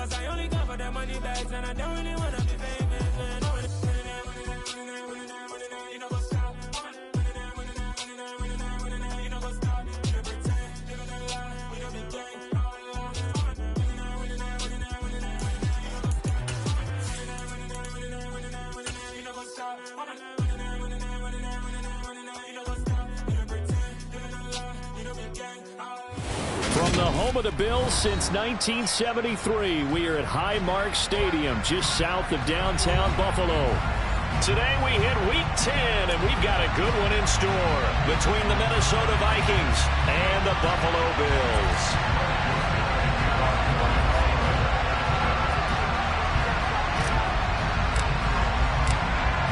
Cause I only come for the money bags and I don't really wanna be famous. You know what's up. You know what's up. You don't pretend. Living a lie. You don't be gang. You know what's up. From the home of the Bills since 1973, we are at Highmark Stadium, just south of downtown Buffalo. Today we hit Week 10, and we've got a good one in store between the Minnesota Vikings and the Buffalo Bills.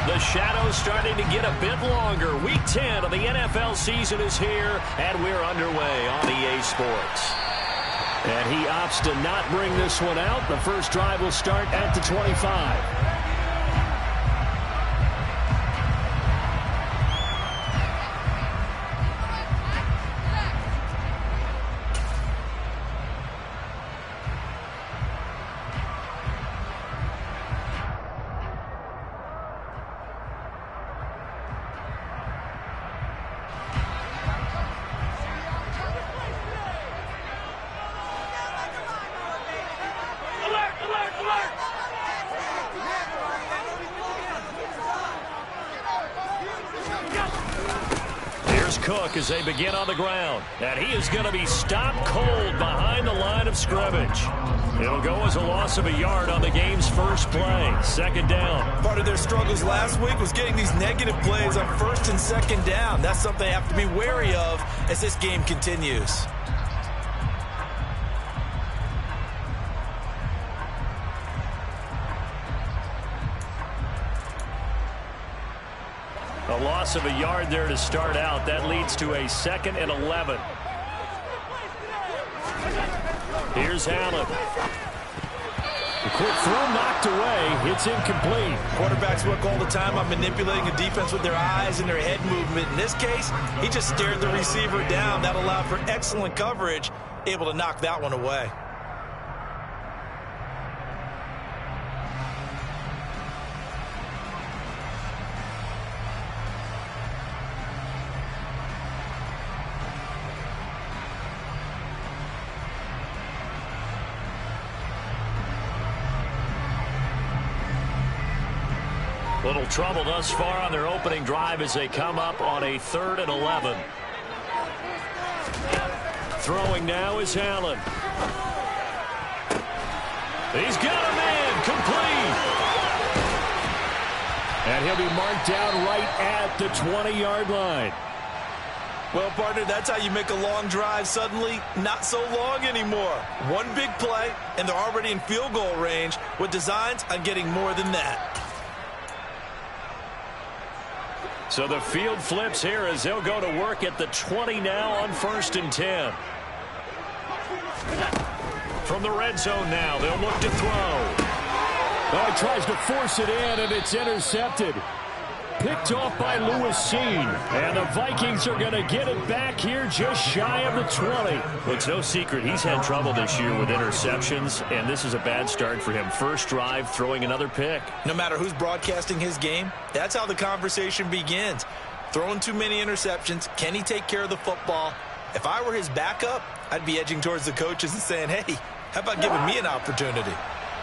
The shadow's starting to get a bit longer. Week 10 of the NFL season is here, and we're underway on EA Sports. And he opts to not bring this one out. The first drive will start at the 25. Cook as they begin on the ground, and he is going to be stopped cold behind the line of scrimmage. It'll go as a loss of a yard on the game's first play. Second down. Part of their struggles last week was getting these negative plays on first and second down. That's something they have to be wary of as this game continues. A loss of a yard there to start out. That leads to a 2nd and 11. Here's Allen. The quick throw knocked away. It's incomplete. Quarterbacks work all the time on manipulating a defense with their eyes and their head movement. In this case, he just stared the receiver down. That allowed for excellent coverage, able to knock that one away. Little trouble thus far on their opening drive as they come up on a 3rd and 11. Throwing now is Allen. He's got a man complete. And he'll be marked down right at the 20-yard line. Well, partner, that's how you make a long drive suddenly not so long anymore. One big play, and they're already in field goal range with designs on getting more than that. So the field flips here as they'll go to work at the 20 now on 1st and 10. From the red zone now, they'll look to throw. Oh, he tries to force it in, and it's intercepted. Picked off by Lewis Cine. And the Vikings are going to get it back here just shy of the 20. Well, it's no secret he's had trouble this year with interceptions, and this is a bad start for him. First drive, throwing another pick. No matter who's broadcasting his game, that's how the conversation begins. Throwing too many interceptions, can he take care of the football? If I were his backup, I'd be edging towards the coaches and saying, hey, how about giving me an opportunity?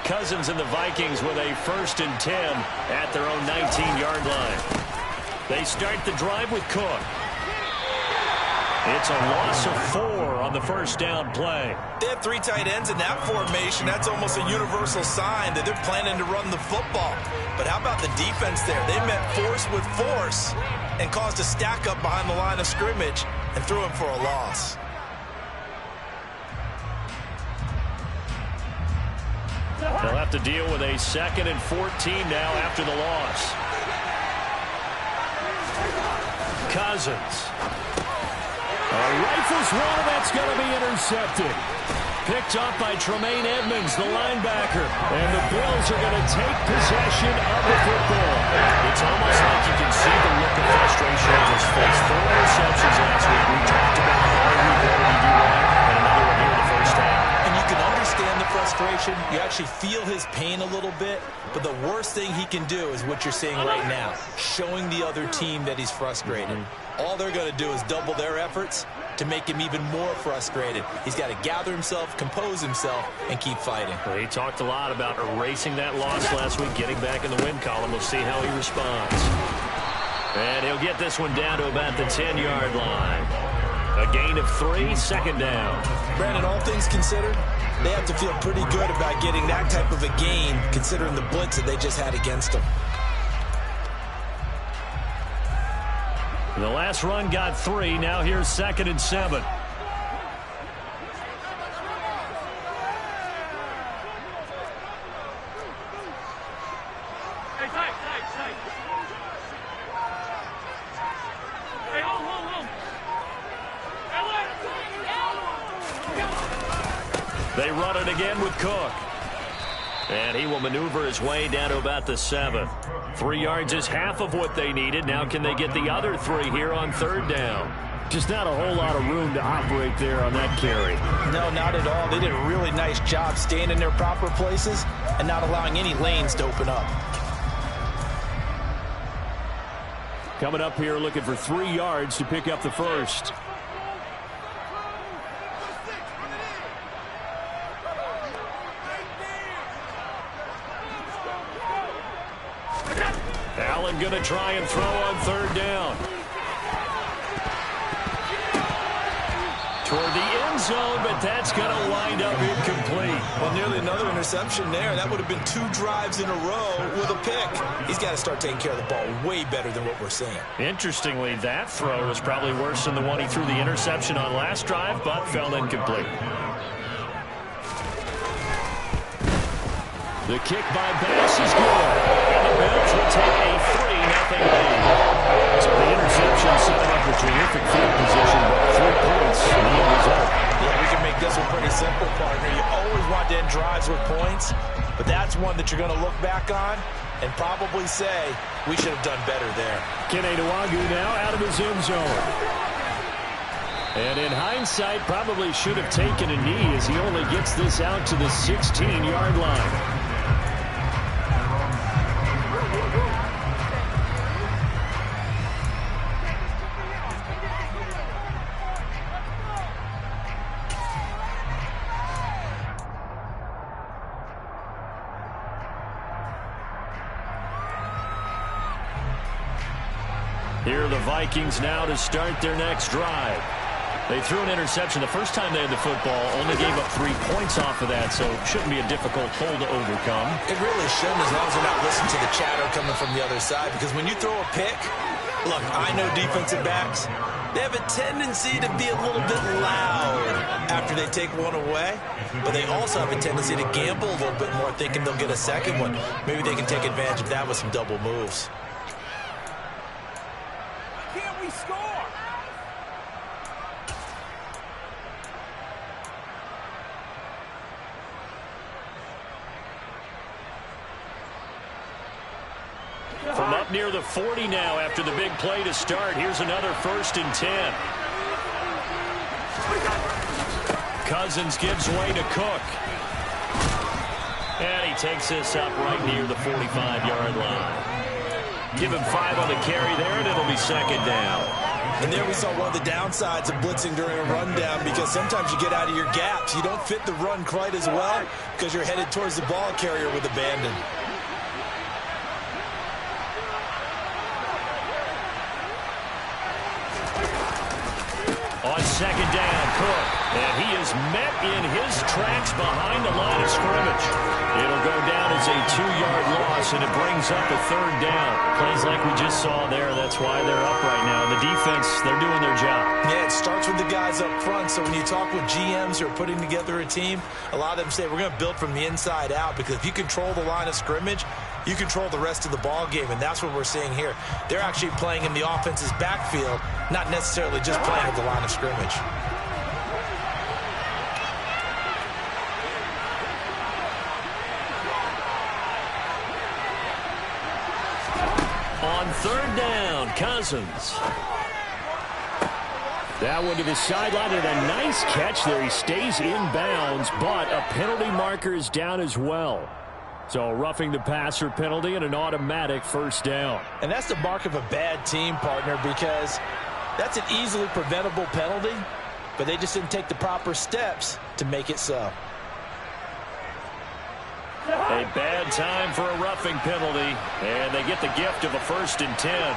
Cousins and the Vikings with a 1st and 10 at their own 19-yard line. They start the drive with Cook. It's a loss of 4 on the first down play. They have 3 tight ends in that formation. That's almost a universal sign that they're planning to run the football. But how about the defense there? They met force with force and caused a stack up behind the line of scrimmage and threw him for a loss. They'll have to deal with a 2nd and 14 now after the loss. Cousins. Rifles one, that's going to be intercepted. Picked up by Tremaine Edmonds, the linebacker. And the Bills are going to take possession of the football. It's almost like you can see the look of frustration on his face. 4 interceptions last week. We talked about how he wanted to do that. And another one here in the first half. And you can understand the frustration frustration. You actually feel his pain a little bit. But the worst thing he can do is what you're seeing right now, showing the other team that he's frustrated. All they're going to do is double their efforts to make him even more frustrated. He's got to gather himself, compose himself, and keep fighting. Well, he talked a lot about erasing that loss last week, getting back in the win column. We'll see how he responds. And he'll get this one down to about the 10-yard line. A gain of 3, second down. Brandon, all things considered, they have to feel pretty good about getting that type of a gain, considering the blitz that they just had against them. The last run got 3. Now here's 2nd and 7. They run it again with Cook. And he will maneuver his way down to about the 7. 3 yards is half of what they needed. Now can they get the other 3 here on 3rd down? Just not a whole lot of room to operate there on that carry. No, not at all. They did a really nice job staying in their proper places and not allowing any lanes to open up. Coming up here looking for 3 yards to pick up the first. Allen going to try and throw on 3rd down. Toward the end zone, but that's going to wind up incomplete. Well, nearly another interception there. That would have been 2 drives in a row with a pick. He's got to start taking care of the ball way better than what we're seeing. Interestingly, that throw was probably worse than the one he threw the interception on last drive, but fell incomplete. The kick by Bass is good. And the Bills will take a 3-0 lead. So the interception set him up a terrific field position, but 3 points in the end result. Yeah, we can make this one pretty simple, partner. You always want to end drives with points, but that's one that you're going to look back on and probably say, we should have done better there. Kene Nwangwu now out of his end zone. And in hindsight, probably should have taken a knee as he only gets this out to the 16-yard line. Here are the Vikings now to start their next drive. They threw an interception the first time they had the football, only gave up 3 points off of that, so it shouldn't be a difficult hole to overcome. It really shouldn't, as long as they're not listening to the chatter coming from the other side, because when you throw a pick, look, I know defensive backs, they have a tendency to be a little bit loud after they take one away, but they also have a tendency to gamble a little bit more, thinking they'll get a second one. Maybe they can take advantage of that with some double moves. From up near the 40 now after the big play to start. Here's another 1st and 10. Cousins gives way to Cook. And he takes this up right near the 45-yard line. Give him 5 on the carry there, and it'll be 2nd down. And there we saw one of the downsides of blitzing during a rundown, because sometimes you get out of your gaps. You don't fit the run quite as well because you're headed towards the ball carrier with abandon. On 2nd down, Cook. And he is met in his tracks behind the line of scrimmage. It'll go down as a 2-yard loss, and it brings up a 3rd down. Plays like we just saw there. That's why they're up right now. The defense, they're doing their job. Yeah, it starts with the guys up front. So when you talk with GMs who are putting together a team, a lot of them say, we're going to build from the inside out, because if you control the line of scrimmage, you control the rest of the ball game, and that's what we're seeing here. They're actually playing in the offense's backfield, not necessarily just playing at the line of scrimmage. On 3rd down, Cousins. That one to the sideline, and a nice catch there. He stays in bounds, but a penalty marker is down as well. So roughing the passer penalty and an automatic first down. And that's the mark of a bad team, partner, because that's an easily preventable penalty, but they just didn't take the proper steps to make it so. A bad time for a roughing penalty, and they get the gift of a 1st and 10.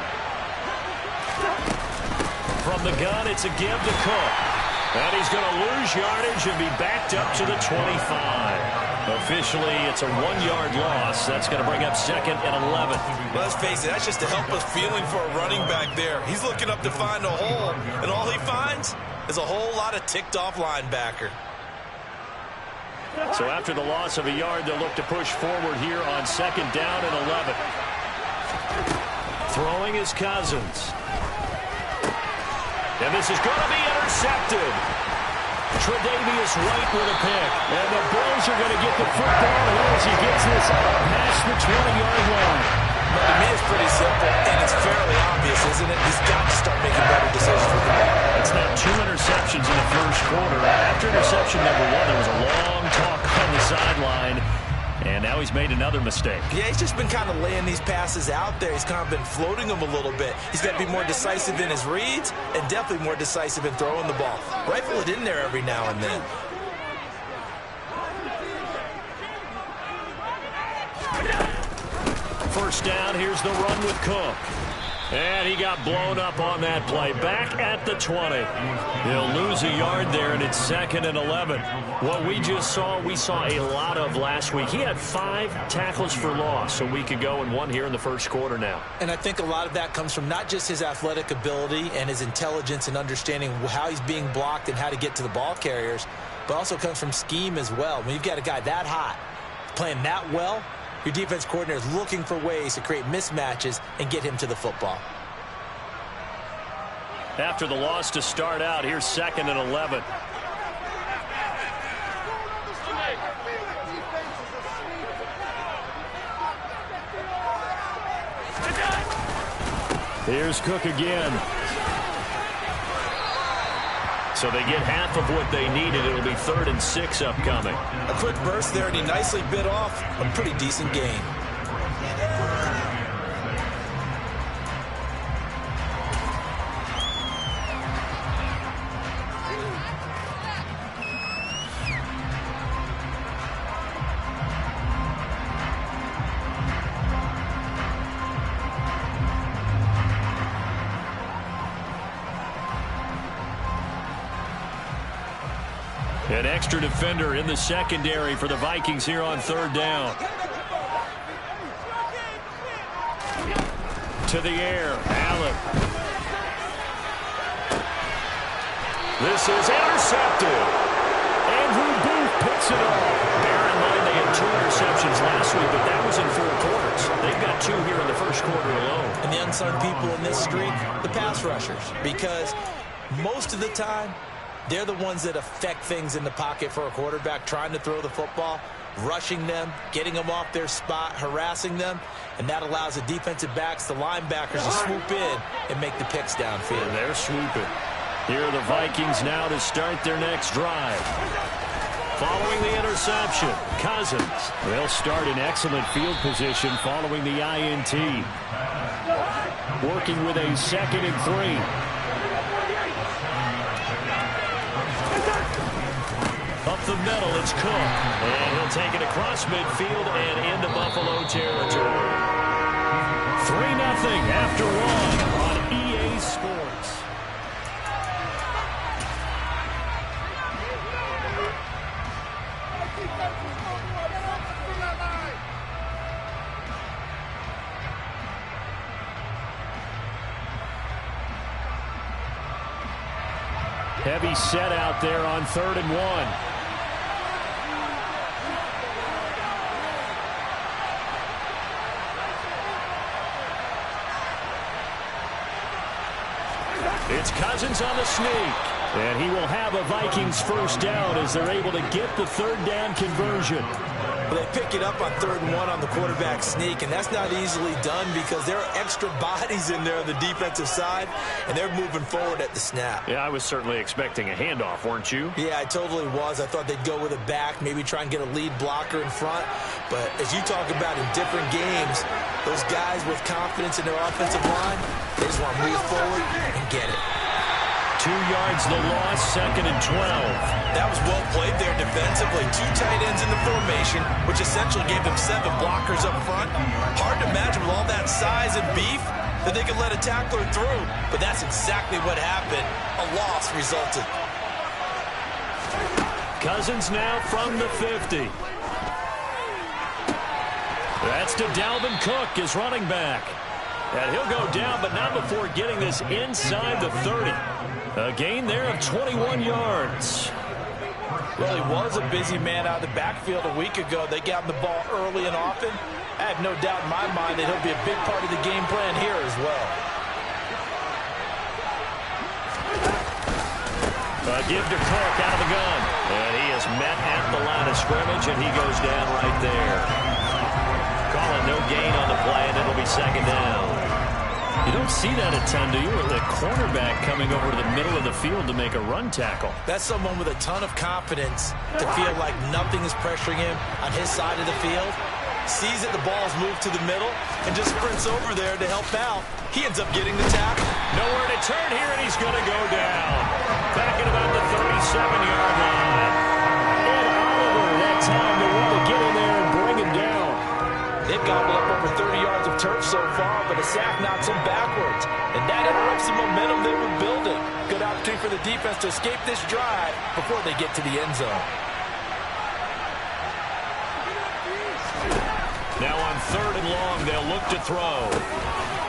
From the gun, it's a give to Cook. And he's going to lose yardage and be backed up to the 25. Officially, it's a 1-yard loss. That's going to bring up 2nd and 11. Let's face it, that's just a helpless feeling for a running back there. He's looking up to find a hole, and all he finds is a whole lot of ticked-off linebacker. So after the loss of a yard, they'll look to push forward here on 2nd down and 11. Throwing is Cousins. And this is going to be intercepted. Tre'Davious White with a pick. And the Bills are going to get the football here as he gets this past the 20-yard line. To me, it's pretty simple, and it's fairly obvious, isn't it? He's got to start making better decisions with the ball. It's now 2 interceptions in the first quarter. After interception number 1, there was a long talk on the sideline. And now he's made another mistake. Yeah, he's just been kind of laying these passes out there. He's kind of been floating them a little bit. He's got to be more decisive in his reads and definitely more decisive in throwing the ball. Rifle it in there every now and then. First down, here's the run with Cook. And he got blown up on that play. Back at the 20. He'll lose a yard there, and it's 2nd and 11. What we just saw, we saw a lot of last week. He had 5 tackles for loss a week ago and 1 here in the first quarter now. And I think a lot of that comes from not just his athletic ability and his intelligence and understanding how he's being blocked and how to get to the ball carriers, but also comes from scheme as well. When you've got a guy that hot, playing that well, your defense coordinator is looking for ways to create mismatches and get him to the football. After the loss to start out, here's 2nd and 11. Here's Cook again. So they get half of what they needed. It'll be 3rd and 6 upcoming. A quick burst there, and he nicely bit off a pretty decent gain. An extra defender in the secondary for the Vikings here on 3rd down. To the air, Allen. This is intercepted. Andrew Booth picks it off. Bear in mind they had 2 interceptions last week, but that was in 4 quarters. They've got 2 here in the first quarter alone. And the unsung people in this streak, the pass rushers, because most of the time, they're the ones that affect things in the pocket for a quarterback, trying to throw the football, rushing them, getting them off their spot, harassing them, and that allows the defensive backs, the linebackers to swoop in and make the picks downfield. And they're swooping. Here are the Vikings now to start their next drive. Following the interception, Cousins. They'll start in excellent field position following the INT. Working with a 2nd and 3. Up the middle, it's Cook. And he'll take it across midfield and into Buffalo territory. 3-0 after 1 on EA Sports. Heavy set out there on 3rd and 1. It's Cousins on the sneak. And he will have a Vikings first down as they're able to get the 3rd down conversion. But they pick it up on 3rd and 1 on the quarterback sneak, and that's not easily done because there are extra bodies in there on the defensive side, and they're moving forward at the snap. Yeah, I was certainly expecting a handoff, weren't you? Yeah, I totally was. I thought they'd go with a back, maybe try and get a lead blocker in front. But as you talk about in different games, those guys with confidence in their offensive line, they just want to move forward and get it. 2 yards the loss, 2nd and 12. That was well played there defensively. 2 tight ends in the formation, which essentially gave them 7 blockers up front. Hard to imagine with all that size and beef that they could let a tackler through. But that's exactly what happened. A loss resulted. Cousins now from the 50. That's to Dalvin Cook, his running back. And he'll go down, but not before getting this inside the 30. A gain there of 21 yards. Well, he was a busy man out of the backfield a week ago. They got him the ball early and often. I have no doubt in my mind that he'll be a big part of the game plan here as well. A give to Cook out of the gun. And he is met at the line of scrimmage, and he goes down right there. Calling no gain on the play, and it'll be 2nd down. You don't see that a ton, do you? With the cornerback coming over to the middle of the field to make a run tackle. That's someone with a ton of confidence to feel like nothing is pressuring him on his side of the field. Sees that the ball's moved to the middle and just sprints over there to help out. He ends up getting the tackle. Nowhere to turn here, and he's going to go down. Back at about the 37-yard line. And Oliver that time to want to get in there and bring him down. They've gobbled up over 30 yards of turf so far, but a sack knocks them backwards. And that interrupts the momentum they were building. Good opportunity for the defense to escape this drive before they get to the end zone. Now on 3rd and long, they'll look to throw.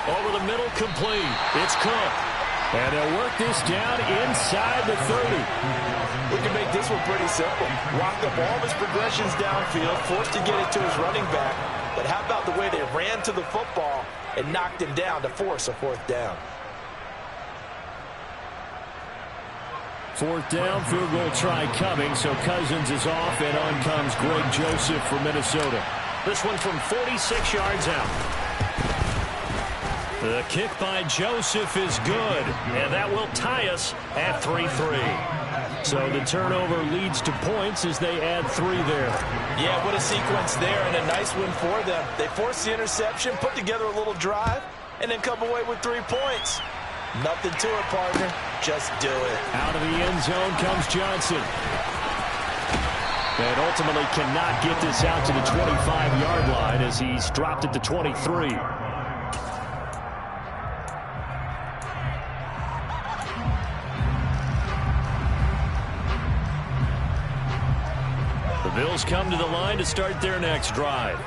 Over the middle, complete. It's Cook. And they'll work this down inside the 30. We can make this one pretty simple. Locked up all of his progressions downfield, forced to get it to his running back. But how about the way they ran to the football and knocked him down to force a 4th down? 4th down, field goal try coming, so Cousins is off, and on comes Greg Joseph for Minnesota. This one from 46 yards out. The kick by Joseph is good, and that will tie us at 3-3. So the turnover leads to points as they add 3 there. Yeah, what a sequence there, and a nice win for them. They forced the interception, put together a little drive, and then come away with 3 points. Nothing to it, partner. Just do it. Out of the end zone comes Johnson. And ultimately cannot get this out to the 25-yard line as he's dropped at the 23. The Bills come to the line to start their next drive.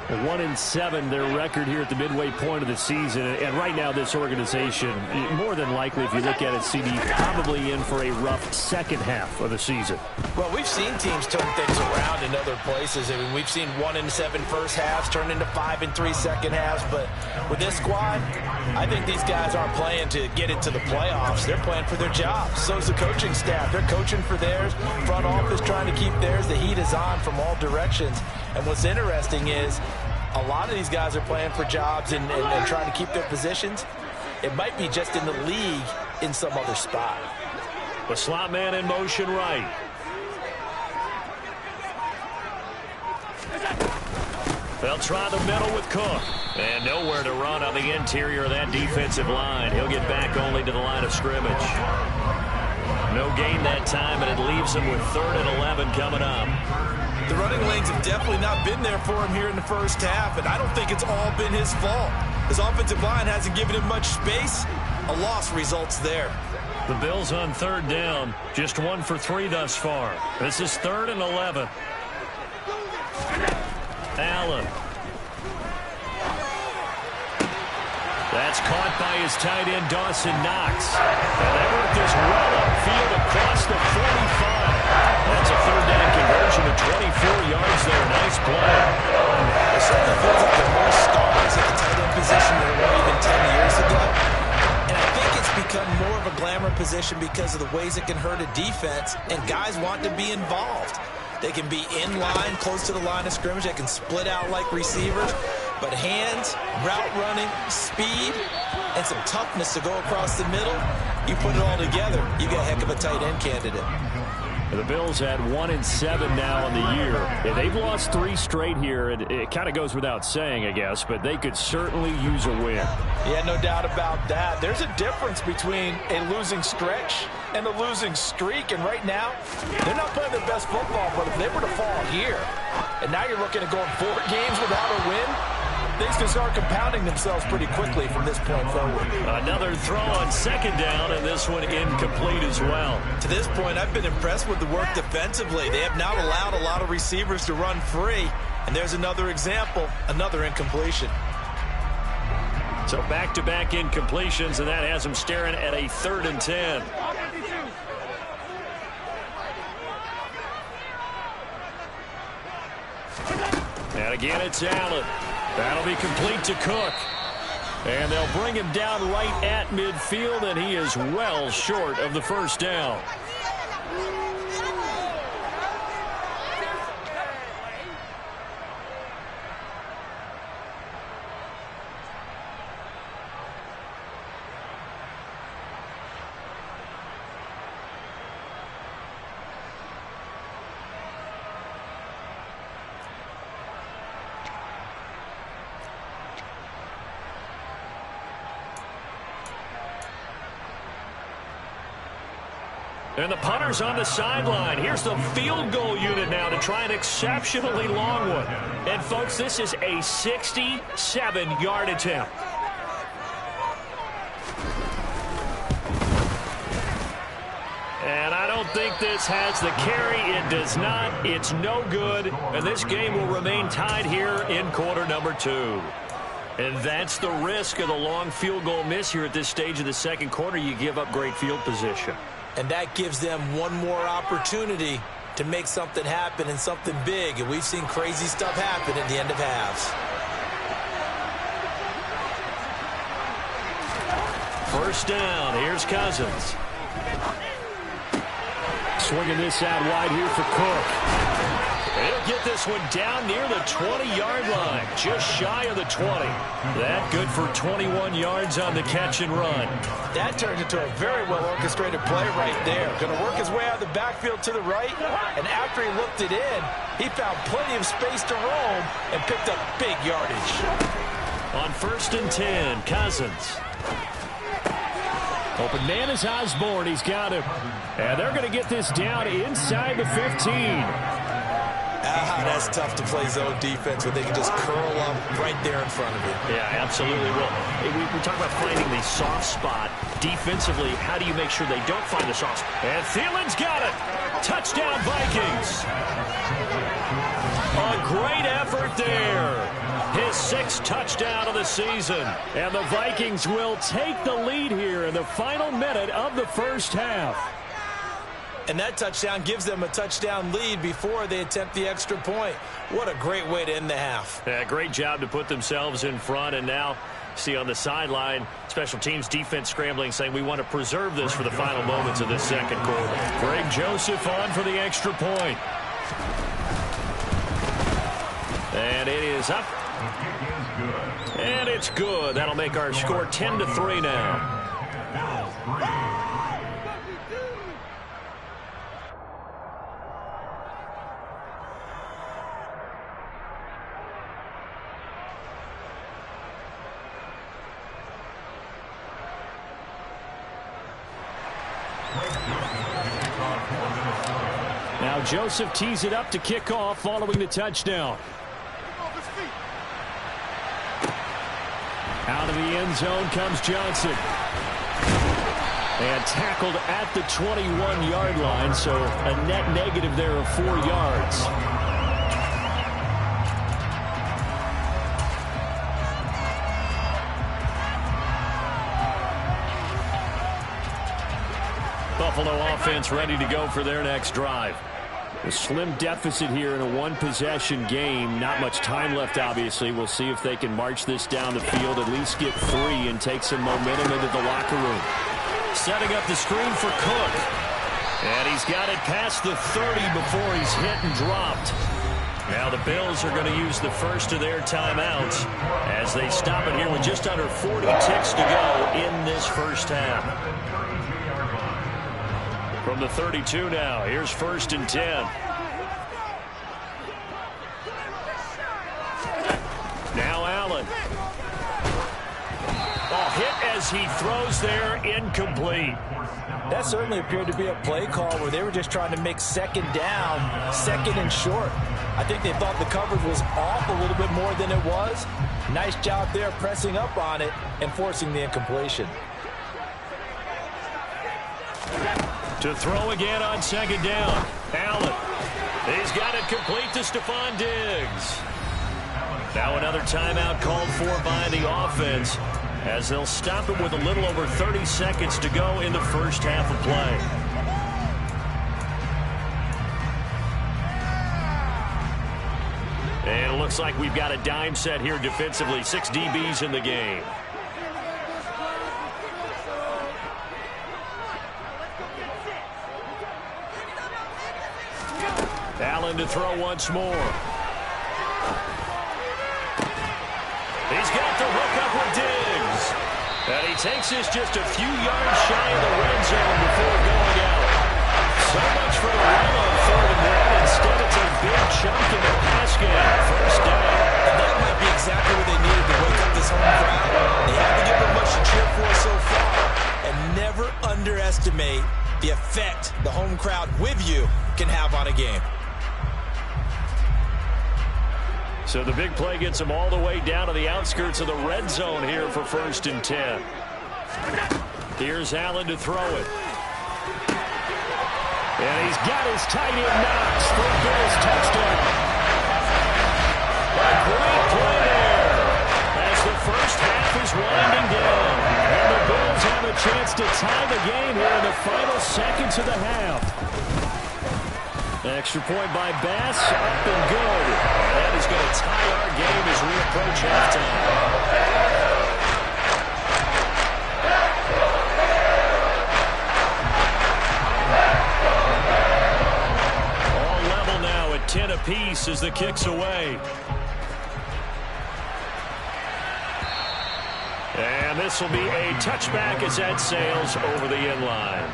1-7 their record here at the midway point of the season, and right now this organization, more than likely if you look at it, CD, probably in for a rough second half of the season. Well, we've seen teams turn things around in other places. I mean, we've seen 1-7 first halves turn into 5-3 second halves, but with this squad, I think these guys aren't playing to get into the playoffs. They're playing for their jobs. So's the coaching staff. They're coaching for theirs. Front office trying to keep theirs. The heat is on from all directions. And what's interesting is a lot of these guys are playing for jobs and trying to keep their positions. It might be just in the league in some other spot. The slot man in motion right. They'll try the middle with Cook. And nowhere to run on the interior of that defensive line. He'll get back only to the line of scrimmage. No gain that time, and it leaves him with 3rd and 11 coming up. The running lanes have definitely not been there for him here in the first half, and I don't think it's all been his fault. His offensive line hasn't given him much space. A loss results there. The Bills on 3rd down, just 1 for 3 thus far. This is 3rd and 11. Allen. That's caught by his tight end, Dawson Knox. And they work this well upfield across the 45. That's a 3rd down conversion of 24 yards there. Nice play. It certainly feels like there are more stars at the tight end position than there were even 10 years ago. And I think it's become more of a glamour position because of the ways it can hurt a defense, and guys want to be involved. They can be in line, close to the line of scrimmage. They can split out like receivers. But hands, route running, speed, and some toughness to go across the middle, you put it all together, you got a heck of a tight end candidate. The Bills at 1-7 now in the year. They've lost 3 straight here. It kind of goes without saying, I guess, but they could certainly use a win. Yeah, no doubt about that. There's a difference between a losing stretch and a losing streak, and right now, they're not playing their best football, but if they were to fall here, and now you're looking at going 4 games without a win, things can start compounding themselves pretty quickly from this point forward. Another throw on 2nd down, and this one incomplete as well. To this point, I've been impressed with the work defensively. They have not allowed a lot of receivers to run free. And there's another example, another incompletion. So back-to-back incompletions, and that has them staring at a 3rd and 10. And again, it's Allen. That'll be complete to Cook. And they'll bring him down right at midfield, and he is well short of the 1st down. And the punter's on the sideline. Here's the field goal unit now to try an exceptionally long one. And, folks, this is a 67-yard attempt. And I don't think this has the carry. It does not. It's no good. And this game will remain tied here in quarter number 2. And that's the risk of the long field goal miss here at this stage of the 2nd quarter. You give up great field position. And that gives them one more opportunity to make something happen and something big. And we've seen crazy stuff happen at the end of halves. 1st down. Here's Cousins. Swinging this out wide here for Cook. He'll get this one down near the 20-yard line, just shy of the 20. That good for 21 yards on the catch and run. That turned into a very well-orchestrated play right there. Going to work his way out of the backfield to the right, and after he looked it in, he found plenty of space to roam and picked up big yardage. On 1st and 10, Cousins. Open man is Osborne. He's got him. And they're going to get this down inside the 15. That's tough to play zone defense when they can just curl up right there in front of you. Yeah, absolutely. Well, we talk about finding the soft spot. Defensively, how do you make sure they don't find the soft spot? And Thielen's got it. Touchdown, Vikings. A great effort there. His 6th touchdown of the season. And the Vikings will take the lead here in the final minute of the 1st half. And that touchdown gives them a touchdown lead before they attempt the extra point. What a great way to end the half. Yeah, great job to put themselves in front. And now, see on the sideline, special teams defense scrambling, saying we want to preserve this for the final moments of this 2nd quarter. Greg Joseph on for the extra point. And it is up. And it's good. That'll make our score 10-3 now. Now Joseph tees it up to kick off following the touchdown. Out of the end zone comes Johnson. And tackled at the 21-yard line, so a net negative there of 4 yards. Buffalo offense ready to go for their next drive. A slim deficit here in a 1-possession game. Not much time left, obviously. We'll see if they can march this down the field, at least get 3, and take some momentum into the locker room. Setting up the screen for Cook. And he's got it past the 30 before he's hit and dropped. Now the Bills are going to use the first of their timeouts as they stop it here with just under 40 ticks to go in this first half. From the 32 now, here's 1st and 10. Now Allen. Hit as he throws there, incomplete. That certainly appeared to be a play call where they were just trying to make second down, second and short. I think they thought the coverage was off a little bit more than it was. Nice job there pressing up on it and forcing the incompletion. To throw again on 2nd down. Allen. He's got it complete to Stephon Diggs. Now another timeout called for by the offense, as they'll stop it with a little over 30 seconds to go in the first half of play. And it looks like we've got a dime set here defensively. 6 DBs in the game. Allen to throw once more. He's got the hook up with Diggs. And he takes this just a few yards shy of the red zone before going out. So much for the run on 3rd and 1. Instead, it's a big chunk in the pass game. First down. And that might be exactly what they needed to wake up this home crowd. They haven't given much to cheer for so far. And never underestimate the effect the home crowd with you can have on a game. So the big play gets him all the way down to the outskirts of the red zone here for 1st and 10. Here's Allen to throw it. And he's got his tight end Knox for a Bills touchdown. A great play there as the first half is winding down. And the Bills have a chance to tie the game here in the final seconds of the half. Extra point by Bass, up and good. And that is going to tie our game as we approach halftime. All level now at 10 apiece as the kick's away. And this will be a touchback as that sails over the end line.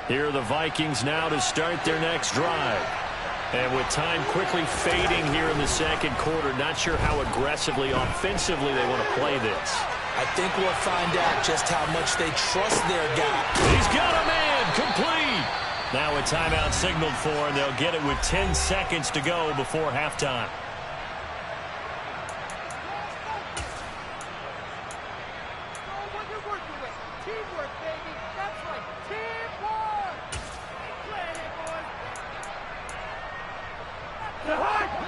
Here are the Vikings now to start their next drive. And with time quickly fading here in the second quarter, not sure how aggressively, offensively they want to play this. I think we'll find out just how much they trust their guy. He's got a man, complete. Now a timeout signaled for, and they'll get it with 10 seconds to go before halftime.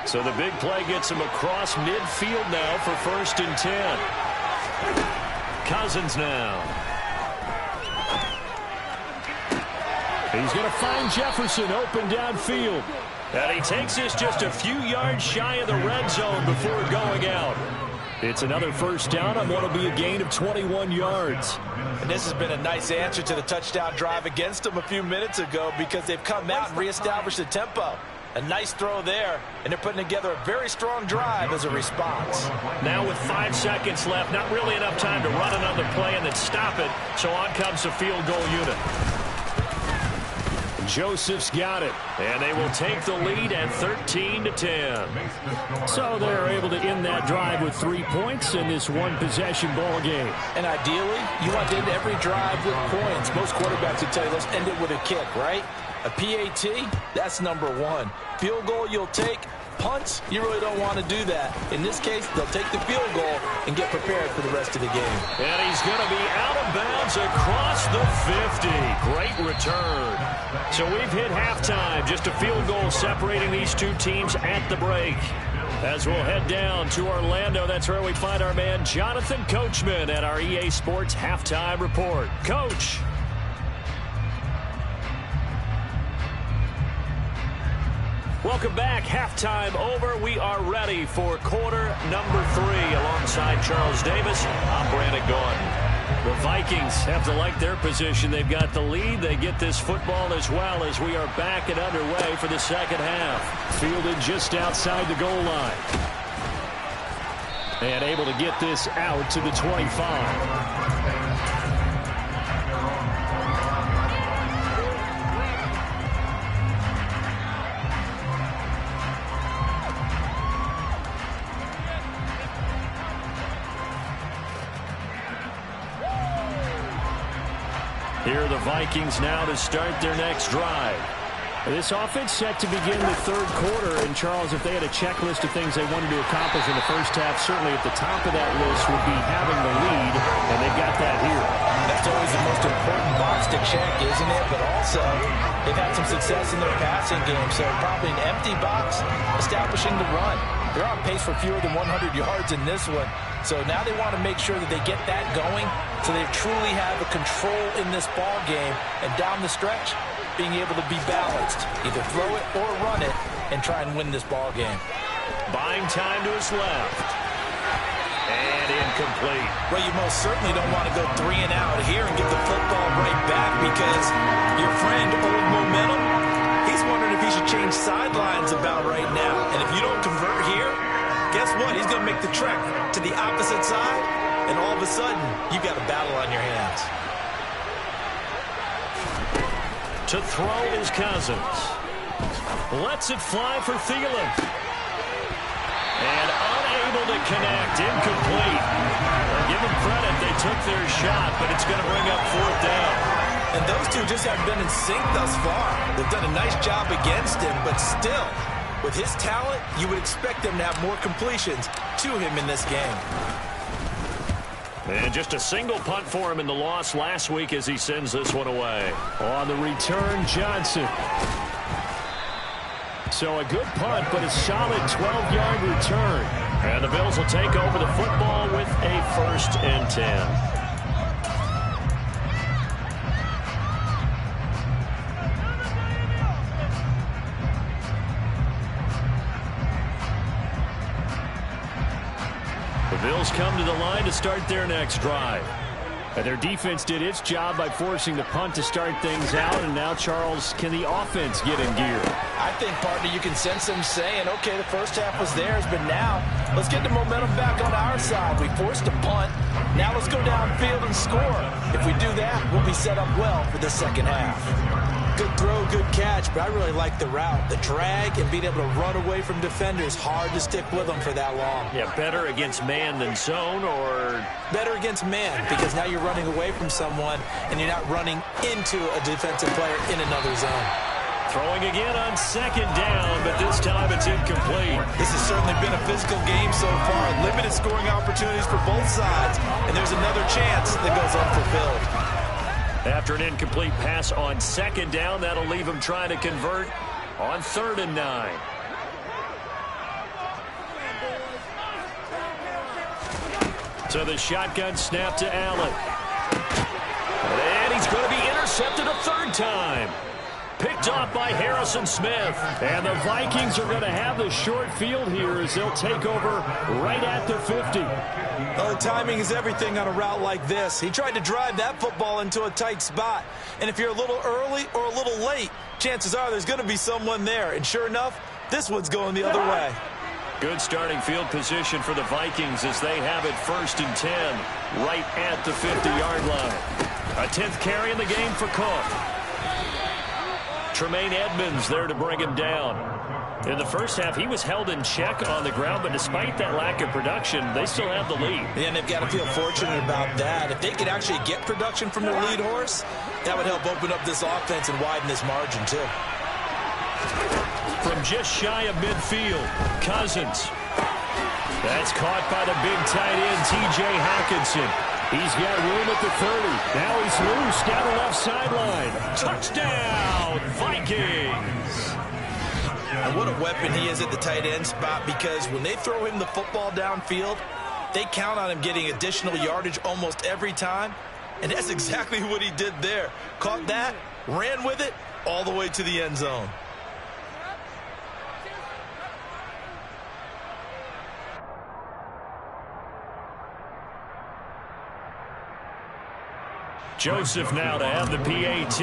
So the big play gets him across midfield now for 1st and 10. Cousins now. He's going to find Jefferson open downfield. And he takes this just a few yards shy of the red zone before going out. It's another first down on what will be a gain of 21 yards. And this has been a nice answer to the touchdown drive against them a few minutes ago, because they've come out and reestablished the tempo. A nice throw there, and they're putting together a very strong drive as a response. Now with 5 seconds left, not really enough time to run another play and then stop it, so on comes the field goal unit. Joseph's got it, and they will take the lead at 13-10. So they're able to end that drive with 3 points in this one-possession ball game. And ideally, you want to end every drive with points. Most quarterbacks would tell you, let's end it with a kick, right? A PAT, that's number 1. Field goal you'll take. Punts, you really don't want to do that. In this case, they'll take the field goal and get prepared for the rest of the game. And he's going to be out of bounds across the 50. Great return. So we've hit halftime. Just a field goal separating these two teams at the break. As we'll head down to Orlando, that's where we find our man Jonathan Coachman at our EA Sports Halftime Report. Coach. Welcome back. Halftime over. We are ready for quarter number 3. Alongside Charles Davis, I'm Brandon Gaudin. The Vikings have to like their position. They've got the lead. They get this football as well as we are back and underway for the second half. Fielded just outside the goal line. And able to get this out to the 25. Here are the Vikings now to start their next drive. This offense set to begin the third quarter. And, Charles, if they had a checklist of things they wanted to accomplish in the first half, certainly at the top of that list would be having the lead, and they've got that here. That's always the most important box to check, isn't it? But also, they've had some success in their passing game, so probably an empty box establishing the run. They're on pace for fewer than 100 yards in this one. So now they want to make sure that they get that going so they truly have a control in this ball game. And down the stretch, being able to be balanced. Either throw it or run it and try and win this ball game. Buying time to his left. And incomplete. Well, you most certainly don't want to go 3 and out here and give the football right back because your friend, Old Momentum, he's wondering if he should change sidelines about right now. And if you don't convert here, guess what? He's going to make the trek to the opposite side, and all of a sudden, you've got a battle on your hands. To throw is Cousins. Lets it fly for Thielen. And unable to connect. Incomplete. Give them credit. They took their shot, but it's going to bring up 4th down. And those two just haven't been in sync thus far. They've done a nice job against him, but still, with his talent, you would expect them to have more completions to him in this game. And just a single punt for him in the loss last week as he sends this one away. On the return, Johnson. So a good punt, but a solid 12-yard return. And the Bills will take over the football with a 1st and 10. The Bills come to the line to start their next drive. And their defense did its job by forcing the punt to start things out. And now, Charles, can the offense get in gear? I think, partner, you can sense them saying, okay, the first half was theirs, but now let's get the momentum back on our side. We forced a punt. Now let's go downfield and score. If we do that, we'll be set up well for the second half. Good throw, good catch, but I really like the route. The drag and being able to run away from defenders, hard to stick with them for that long. Yeah, better against man than zone, or? Better against man, because now you're running away from someone and you're not running into a defensive player in another zone. Throwing again on 2nd down, but this time it's incomplete. This has certainly been a physical game so far. Limited scoring opportunities for both sides, and there's another chance that goes unfulfilled. After an incomplete pass on 2nd down, that'll leave him trying to convert on 3rd and 9. So the shotgun snap to Allen. And he's going to be intercepted a 3rd time. Picked off by Harrison Smith. And the Vikings are going to have the short field here as they'll take over right at the 50. Oh, timing is everything on a route like this. He tried to drive that football into a tight spot. And if you're a little early or a little late, chances are there's going to be someone there. And sure enough, this one's going the other way. Good starting field position for the Vikings as they have it 1st and 10 right at the 50-yard line. A 10th carry in the game for Cook. Tremaine Edmonds there to bring him down. In the first half, he was held in check on the ground, but despite that lack of production, they still have the lead. And they've got to feel fortunate about that. If they could actually get production from their lead horse, that would help open up this offense and widen this margin, too. From just shy of midfield, Cousins. That's caught by the big tight end, T.J. Hockenson. He's got room at the 30. Now he's loose down the left sideline. Touchdown, Vikings. And what a weapon he is at the tight end spot, because when they throw him the football downfield, they count on him getting additional yardage almost every time. And that's exactly what he did there. Caught that, ran with it, all the way to the end zone. Joseph now to have the PAT.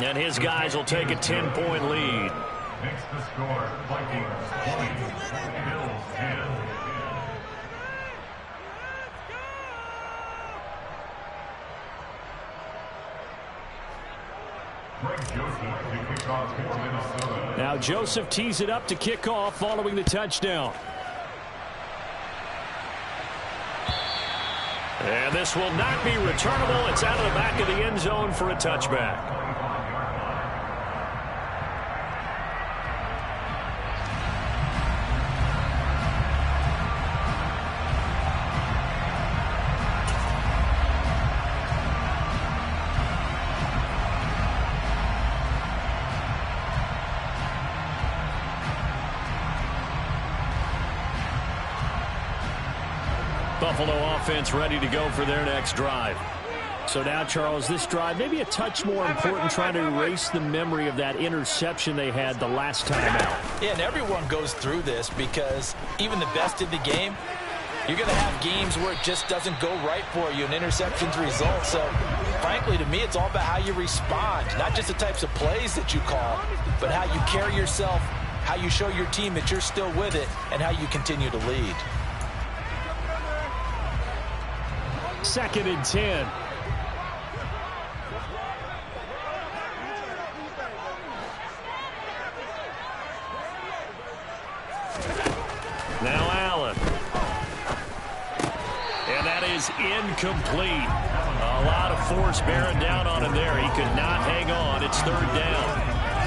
And his guys will take a 10-point lead. Makes the score Vikings 20, Bills 10. Greg Joseph to kick off for Minnesota. Now Joseph tees it up to kick off following the touchdown. And this will not be returnable. It's out of the back of the end zone for a touchback. Buffalo offense ready to go for their next drive. So now, Charles, this drive maybe a touch more important, trying to erase the memory of that interception they had the last time out. Yeah, and everyone goes through this because even the best in the game, you're going to have games where it just doesn't go right for you and interceptions result. So, frankly, to me, it's all about how you respond, not just the types of plays that you call, but how you carry yourself, how you show your team that you're still with it, and how you continue to lead. 2nd and 10. Now Allen. And that is incomplete. A lot of force bearing down on him there. He could not hang on. It's 3rd down.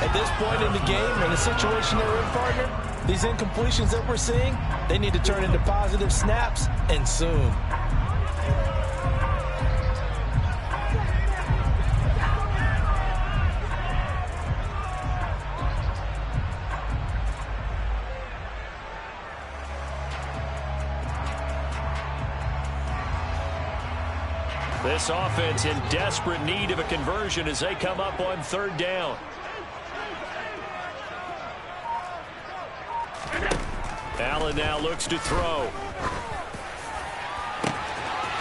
At this point in the game, in the situation they're in, partner, these incompletions that we're seeing, they need to turn into positive snaps, and soon. This offense in desperate need of a conversion as they come up on 3rd down. Allen now looks to throw.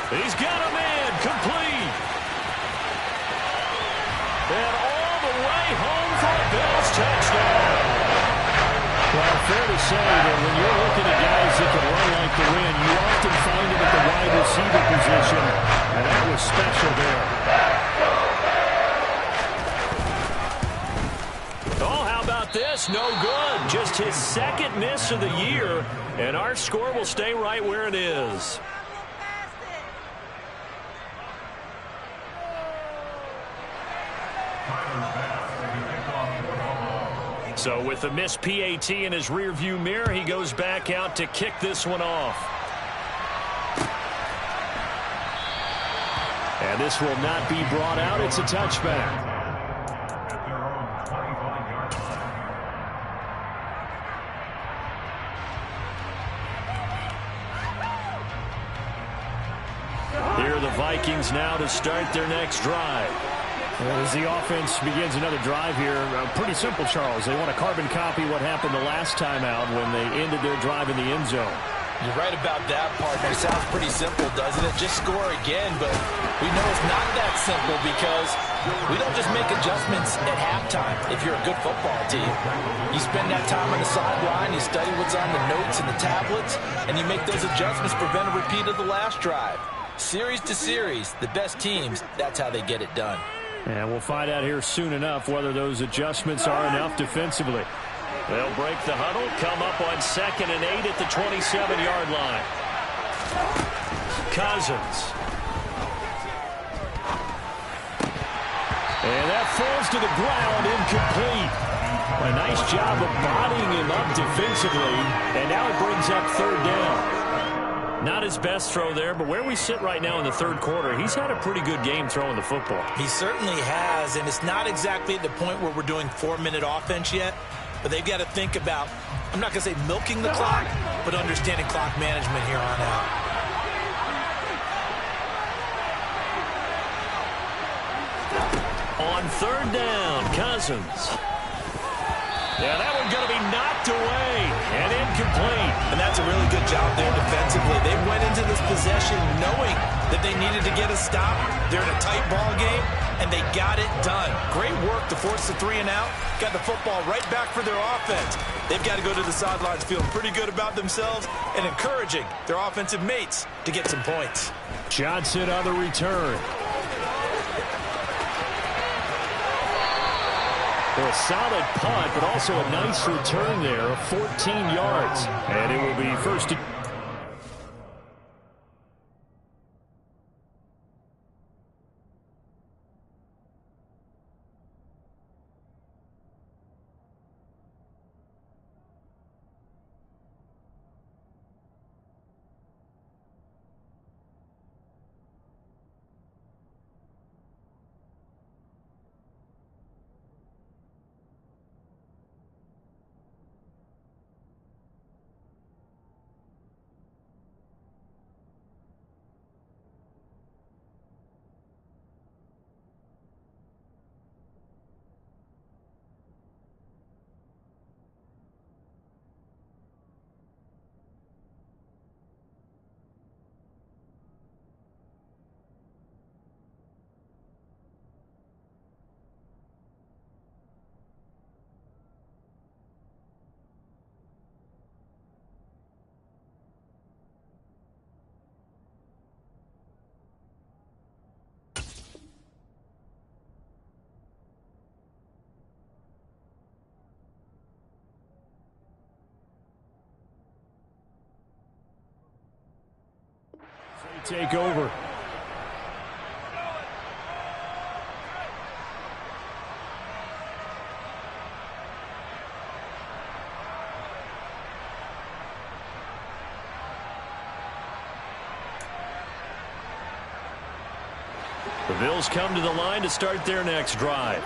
He's got a man complete. And all the way home for a Bills touchdown. Well, fair to say that when you're looking at guys that can run like the wind, you often find them at the wide receiver position, and that was special there. Oh, how about this? No good. Just his 2nd miss of the year, and our score will stay right where it is. So with the missed PAT in his rearview mirror, he goes back out to kick this one off. And this will not be brought out. It's a touchback. Here are the Vikings now to start their next drive. As the offense begins another drive here, pretty simple, Charles. They want to carbon copy what happened the last time out when they ended their drive in the end zone. You're right about that, partner. Sounds pretty simple, doesn't it? Just score again, but we know it's not that simple because we don't just make adjustments at halftime if you're a good football team. You spend that time on the sideline, you study what's on the notes and the tablets, and you make those adjustments, prevent a repeat of the last drive. Series to series, the best teams, that's how they get it done. And we'll find out here soon enough whether those adjustments are enough defensively. They'll break the huddle, come up on 2nd and 8 at the 27-yard line. Cousins. And that falls to the ground, incomplete. A nice job of bodying him up defensively, and now it brings up 3rd down. Not his best throw there, but where we sit right now in the 3rd quarter, he's had a pretty good game throwing the football. He certainly has, and it's not exactly at the point where we're doing 4-minute offense yet, but they've got to think about, I'm not going to say milking the clock, but understanding clock management here on out. On 3rd down, Cousins. Yeah, that one's going to be knocked away and incomplete. And that's a really good job there defensively. They went into this possession knowing that they needed to get a stop. They're in a tight ball game, and they got it done. Great work to force the 3 and out. Got the football right back for their offense. They've got to go to the sidelines feeling pretty good about themselves and encouraging their offensive mates to get some points. Johnson on the return. For a solid punt, but also a nice return there of 14 yards. And it will be first. Take over. The Bills come to the line to start their next drive.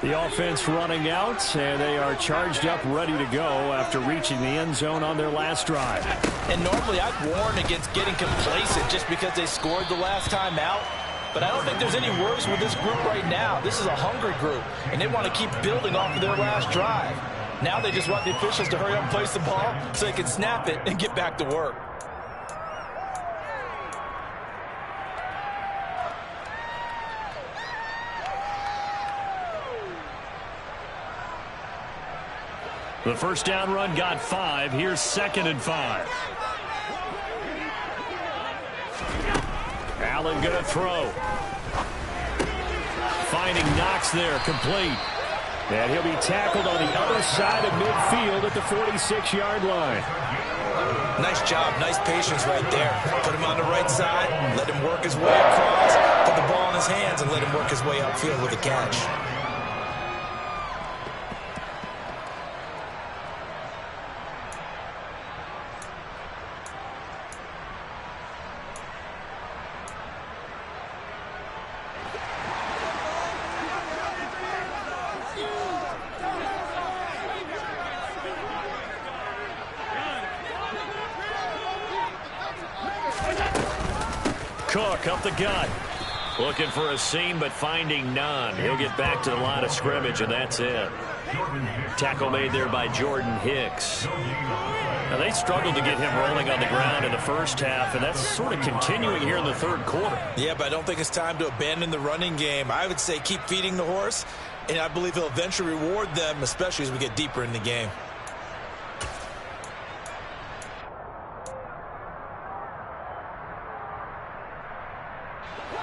The offense running out, and they are charged up, ready to go after reaching the end zone on their last drive. And normally I'd warn against getting complacent just because they scored the last time out. But I don't think there's any worries with this group right now. This is a hungry group, and they want to keep building off of their last drive. Now they just want the officials to hurry up and place the ball so they can snap it and get back to work. The first down run got 5. Here's 2nd and 5. Allen going to throw. Finding Knox there, complete. And he'll be tackled on the other side of midfield at the 46-yard line. Nice job, nice patience right there. Put him on the right side, let him work his way across, put the ball in his hands, and let him work his way upfield with a catch. Cook up the gut. Looking for a seam, but finding none. He'll get back to the line of scrimmage, and that's it. Tackle made there by Jordan Hicks. Now, they struggled to get him rolling on the ground in the first half, and that's sort of continuing here in the third quarter. Yeah, but I don't think it's time to abandon the running game. I would say keep feeding the horse, and I believe he'll eventually reward them, especially as we get deeper in the game.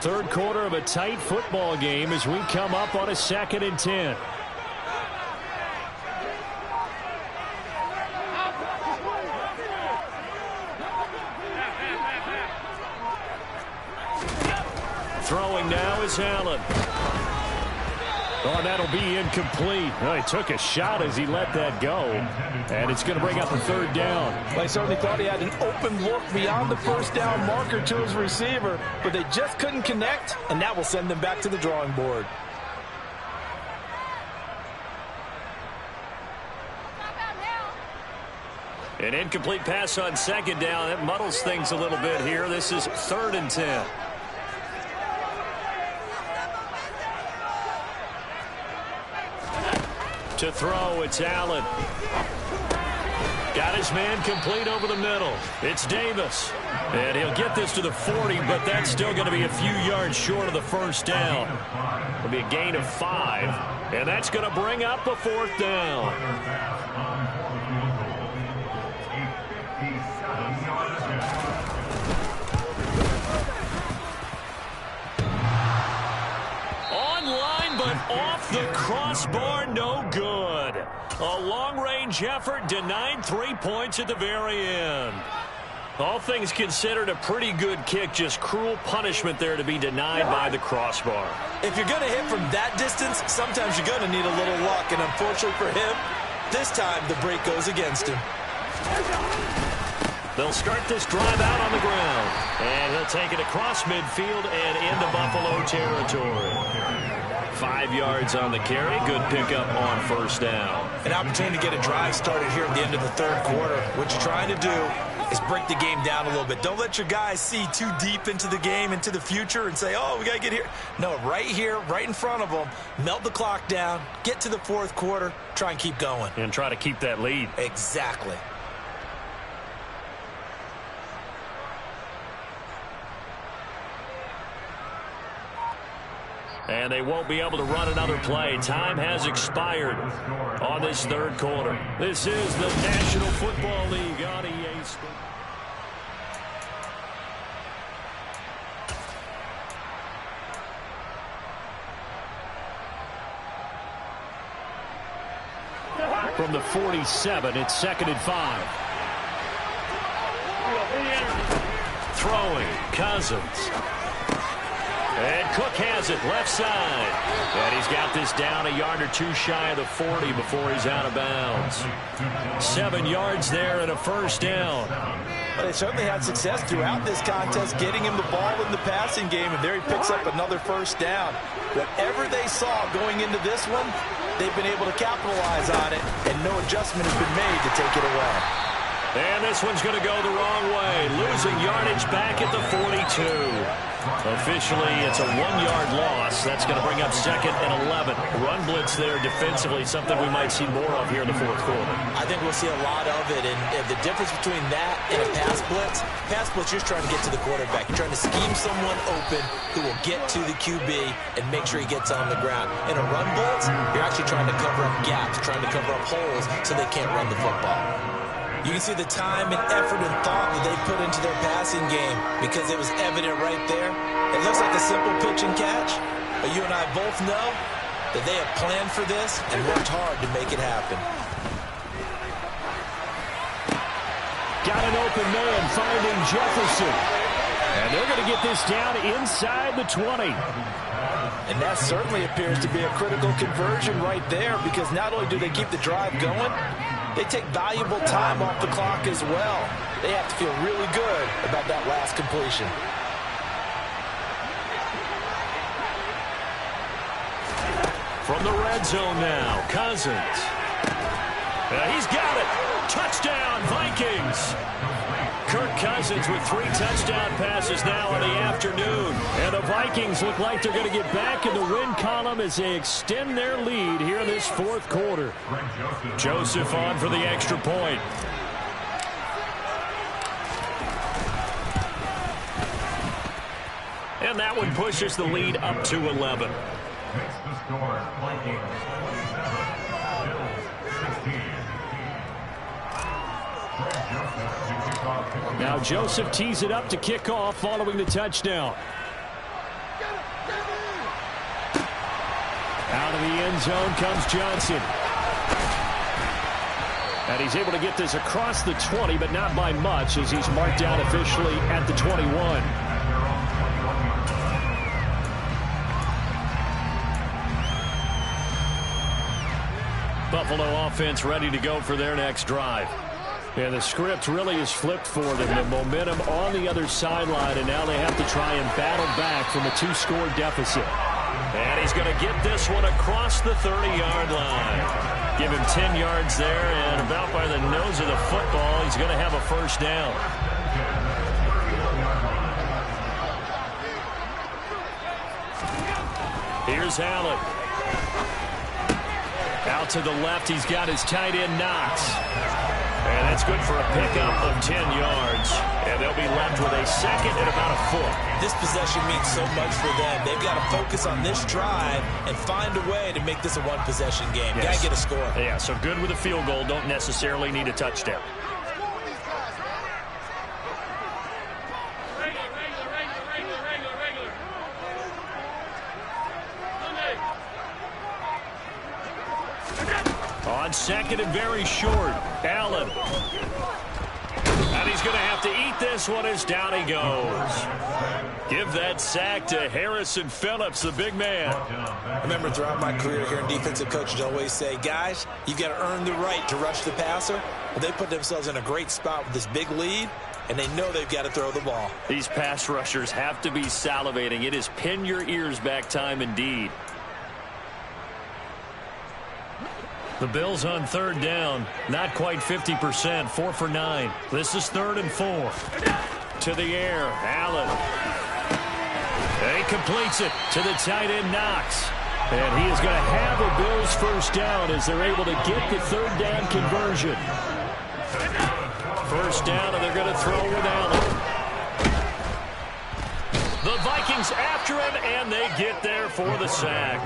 Third quarter of a tight football game as we come up on a 2nd and 10. Throwing now is Allen. Oh, that'll be incomplete. Oh, he took a shot as he let that go. And it's going to bring up a 3rd down. Well, I certainly thought he had an open look beyond the first down marker to his receiver, but they just couldn't connect, and that will send them back to the drawing board. An incomplete pass on 2nd down. That muddles things a little bit here. This is 3rd and 10. To throw, it's Allen. Got his man complete over the middle. It's Davis. And he'll get this to the 40, but that's still going to be a few yards short of the first down. It'll be a gain of 5, and that's going to bring up a 4th down. Online, but off the crossbar, no good. A long-range effort denied 3 points at the very end. All things considered, a pretty good kick, just cruel punishment there to be denied by the crossbar. If you're going to hit from that distance, sometimes you're going to need a little luck, and unfortunately for him, this time the break goes against him. They'll start this drive out on the ground, and he'll take it across midfield and into Buffalo territory. 5 yards on the carry. Good pickup on first down. An opportunity to get a drive started here at the end of the 3rd quarter. What you're trying to do is break the game down a little bit. Don't let your guys see too deep into the game, into the future, and say, oh, we got to get here. No, right here, right in front of them, melt the clock down, get to the 4th quarter, try and keep going. And try to keep that lead. Exactly. And they won't be able to run another play. Time has expired on this 3rd quarter. This is the National Football League on EA Sports. From the 47, it's 2nd and 5. Throwing, Cousins. And Cook has it, left side. And he's got this down a yard or 2 shy of the 40 before he's out of bounds. 7 yards there and a first down. But they certainly had success throughout this contest, getting him the ball in the passing game, and there he picks up another first down. Whatever they saw going into this one, they've been able to capitalize on it, and no adjustment has been made to take it away. And this one's going to go the wrong way. Losing yardage back at the 42. Officially, it's a 1-yard loss. That's going to bring up 2nd and 11. Run blitz there defensively, something we might see more of here in the 4th quarter. I think we'll see a lot of it, and the difference between that and a pass blitz, you're just trying to get to the quarterback. You're trying to scheme someone open who will get to the QB and make sure he gets on the ground. In a run blitz, you're actually trying to cover up gaps, trying to cover up holes so they can't run the football. You can see the time and effort and thought that they put into their passing game because it was evident right there. It looks like a simple pitch and catch, but you and I both know that they have planned for this and worked hard to make it happen. Got an open man finding Jefferson. And they're going to get this down inside the 20. And that certainly appears to be a critical conversion right there because not only do they keep the drive going, they take valuable time off the clock as well. They have to feel really good about that last completion. From the red zone now, Cousins. He's got it. Touchdown, Vikings. Kirk Cousins with 3 touchdown passes now in the afternoon. And the Vikings look like they're going to get back in the win column as they extend their lead here in this 4th quarter. Joseph on for the extra point. And that one pushes the lead up to 11. Makes the score Vikings 27, Bills 16. Now Joseph tees it up to kick off following the touchdown. Out of the end zone comes Johnson. And he's able to get this across the 20, but not by much as he's marked down officially at the 21. Buffalo offense ready to go for their next drive. Yeah, the script really is flipped for them. The momentum on the other sideline, and now they have to try and battle back from a 2-score deficit. And he's going to get this one across the 30-yard line. Give him 10 yards there, and about by the nose of the football, he's going to have a first down. Here's Allen. Out to the left, he's got his tight end Knox. And that's good for a pickup of 10 yards. And they'll be left with a second and about a foot. This possession means so much for them. They've got to focus on this drive and find a way to make this a one-possession game. Got to get a score. Yeah, so good with a field goal. Don't necessarily need a touchdown. On second and very short, Allen. And he's going to have to eat this one as down he goes. Give that sack to Harrison Phillips, the big man. I remember throughout my career here in defensive coaches always say, guys, you've got to earn the right to rush the passer. Well, they put themselves in a great spot with this big lead, and they know they've got to throw the ball. These pass rushers have to be salivating. It is pin your ears back time indeed. The Bills on third down, not quite 50%, 4 for 9. This is 3rd and 4. To the air, Allen. And he completes it to the tight end, Knox. And he is going to have a Bills first down as they're able to get the third down conversion. First down, and they're going to throw with Allen. The Vikings after him, and they get there for the sack.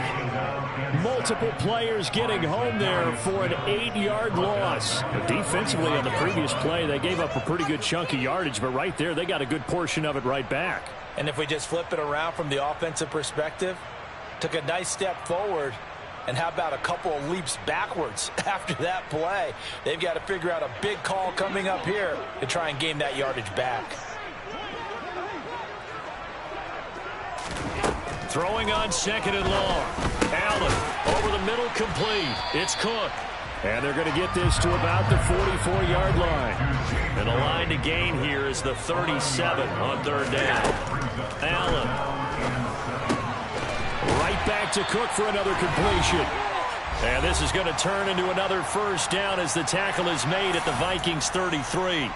Multiple players getting home there for an 8-yard loss. Defensively on the previous play, they gave up a pretty good chunk of yardage, but right there, they got a good portion of it right back. And if we just flip it around from the offensive perspective, took a nice step forward, and how about a couple of leaps backwards after that play? They've got to figure out a big call coming up here to try and gain that yardage back. Throwing on second and long. Allen over the middle, complete. It's Cook. And they're going to get this to about the 44-yard line. And the line to gain here is the 37 on third down. Allen. Right back to Cook for another completion. And this is going to turn into another first down as the tackle is made at the Vikings 33.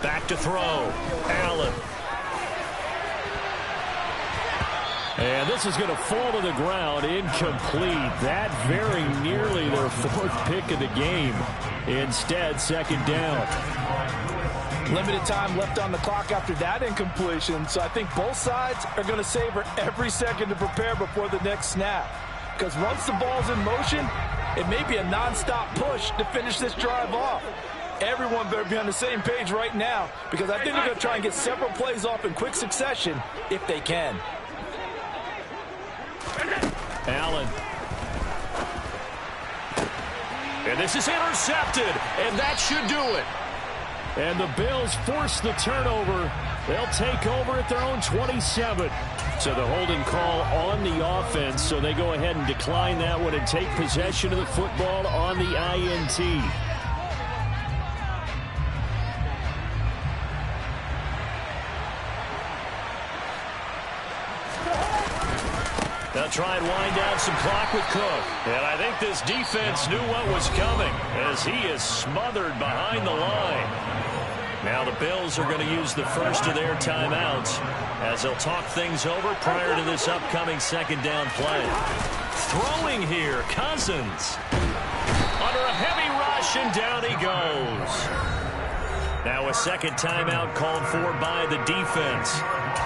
Back to throw. Allen. And this is going to fall to the ground. Incomplete. That very nearly their 4th pick of the game. Instead, second down. Limited time left on the clock after that incompletion. So I think both sides are going to savor every second to prepare before the next snap. Because once the ball's in motion, it may be a nonstop push to finish this drive off. Everyone better be on the same page right now, because I think they're going to try and get several plays off in quick succession if they can. Allen. And this is intercepted, and that should do it. And the Bills force the turnover. They'll take over at their own 27. So the holding call on the offense, so they go ahead and decline that one and take possession of the football on the INT. They'll try and wind down some clock with Cook. And I think this defense knew what was coming as he is smothered behind the line. Now the Bills are going to use the first of their timeouts as they'll talk things over prior to this upcoming second down play. Throwing here, Cousins. Under a heavy rush, and down he goes. Now a second timeout called for by the defense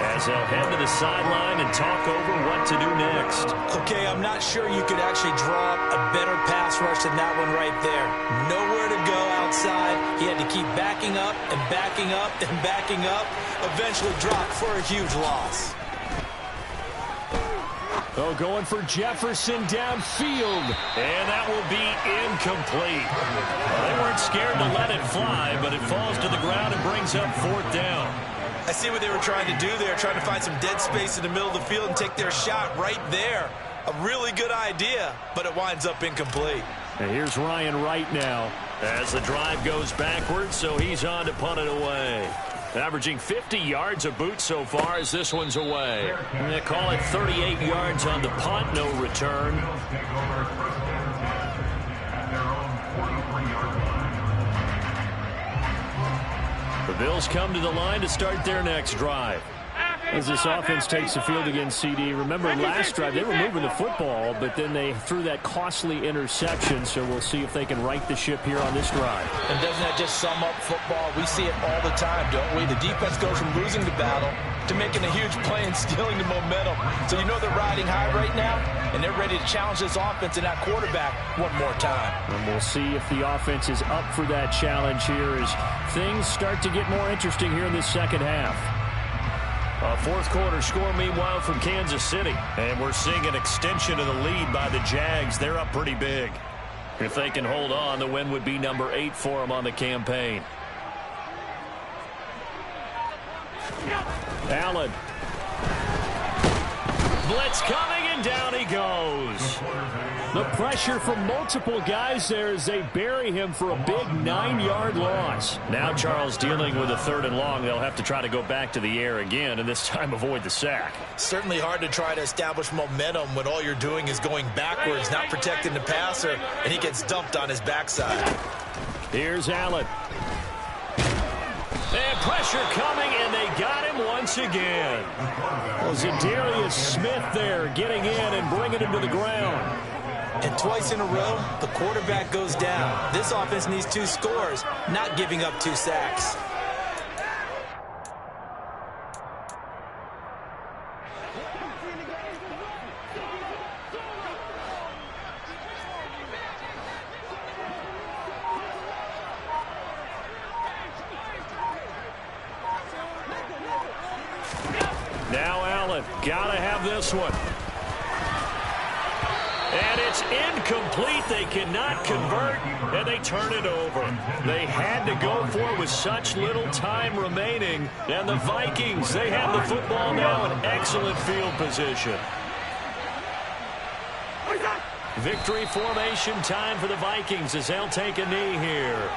as they'll head to the sideline and talk over what to do next. Okay, I'm not sure you could actually draw up a better pass rush than that one right there. Nowhere to go outside. He had to keep backing up and backing up and backing up. Eventually dropped for a huge loss. Oh, going for Jefferson downfield. And that will be incomplete. Well, they weren't scared to let it fly, but it falls to the ground and brings up 4th down. I see what they were trying to do there, trying to find some dead space in the middle of the field and take their shot right there. A really good idea, but it winds up incomplete. And here's Ryan Wright now as the drive goes backwards, so he's on to punt it away. Averaging 50 yards a boot so far as this one's away. And they call it 38 yards on the punt, no return. The Bills come to the line to start their next drive. As this offense takes the field against CD, remember last drive they were moving the football, but then they threw that costly interception, so we'll see if they can right the ship here on this drive. And doesn't that just sum up football? We see it all the time, don't we? The defense goes from losing the battle to making a huge play and stealing the momentum. So you know they're riding high right now, and they're ready to challenge this offense and that quarterback one more time. And we'll see if the offense is up for that challenge here as things start to get more interesting here in this second half. A fourth quarter score, meanwhile, from Kansas City. And we're seeing an extension of the lead by the Jags. They're up pretty big. If they can hold on, the win would be number 8 for them on the campaign. Allen. Blitz coming, and down he goes. The pressure from multiple guys there as they bury him for a big 9-yard loss. Now Charles dealing with a 3rd and long. They'll have to try to go back to the air again, and this time avoid the sack. Certainly hard to try to establish momentum when all you're doing is going backwards, not protecting the passer, and he gets dumped on his backside. Here's Allen. And pressure coming, and they got him once again. Well, Zadarius Smith there getting in and bringing him to the ground. And twice in a row, the quarterback goes down. This offense needs 2 scores, not giving up 2 sacks. Now Allen, gotta have this one. And it's incomplete. They cannot convert, and they turn it over. They had to go for it with such little time remaining. And the Vikings, they have the football now in excellent field position. Victory formation time for the Vikings as they'll take a knee here.